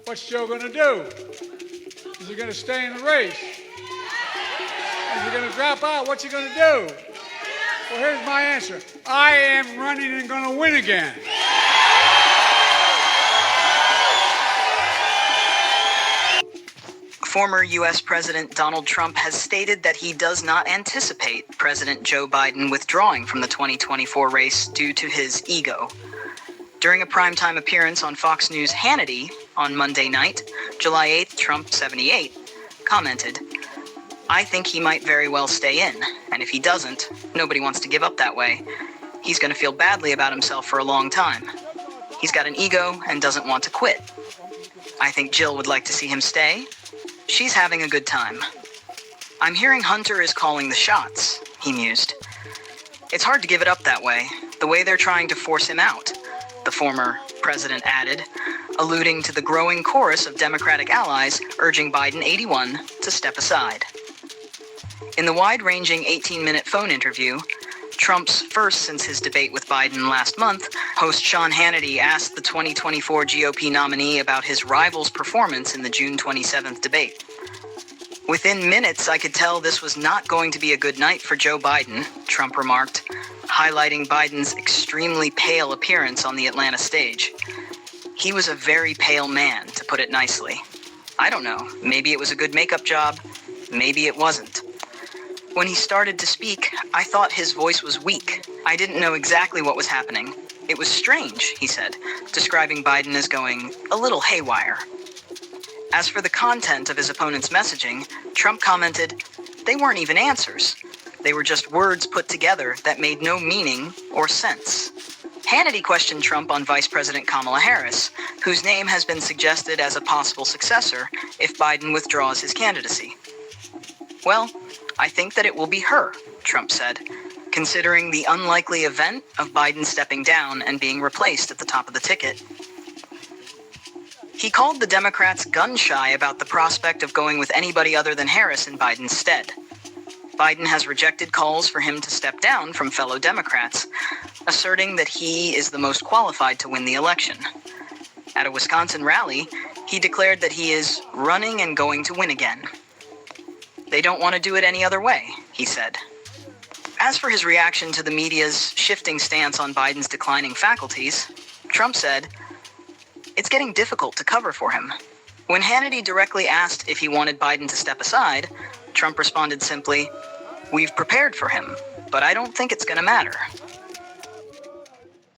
What's Joe going to do? Is he going to stay in the race? Is he going to drop out? What's he going to do? Well, here's my answer. I am running and going to win again. Former U.S. President Donald Trump has stated that he does not anticipate President Joe Biden withdrawing from the 2024 race due to his ego. During a primetime appearance on Fox News' Hannity on Monday night, July 8th, Trump, 78, commented, "I think he might very well stay in, and if he doesn't, nobody wants to give up that way. He's going to feel badly about himself for a long time. He's got an ego and doesn't want to quit. I think Jill would like to see him stay. She's having a good time. I'm hearing Hunter is calling the shots," he mused. "It's hard to give it up that way, the way they're trying to force him out," the former president added, alluding to the growing chorus of Democratic allies urging Biden 81 to step aside. In the wide-ranging 18-minute phone interview, Trump's first since his debate with Biden last month, host Sean Hannity asked the 2024 GOP nominee about his rival's performance in the June 27th debate. "Within minutes, I could tell this was not going to be a good night for Joe Biden," Trump remarked, highlighting Biden's extremely pale appearance on the Atlanta stage. "He was a very pale man, to put it nicely. I don't know, maybe it was a good makeup job, maybe it wasn't. When he started to speak, I thought his voice was weak. I didn't know exactly what was happening. It was strange," he said, describing Biden as going a little haywire. As for the content of his opponent's messaging, Trump commented, "They weren't even answers. They were just words put together that made no meaning or sense." Hannity questioned Trump on Vice President Kamala Harris, whose name has been suggested as a possible successor if Biden withdraws his candidacy. "Well, I think that it will be her," Trump said, considering the unlikely event of Biden stepping down and being replaced at the top of the ticket. He called the Democrats gun-shy about the prospect of going with anybody other than Harris in Biden's stead. Biden has rejected calls for him to step down from fellow Democrats, asserting that he is the most qualified to win the election. At a Wisconsin rally, he declared that he is running and going to win again. "They don't want to do it any other way," he said. As for his reaction to the media's shifting stance on Biden's declining faculties, Trump said, "It's getting difficult to cover for him." When Hannity directly asked if he wanted Biden to step aside, Trump responded simply, "We've prepared for him, but I don't think it's going to matter."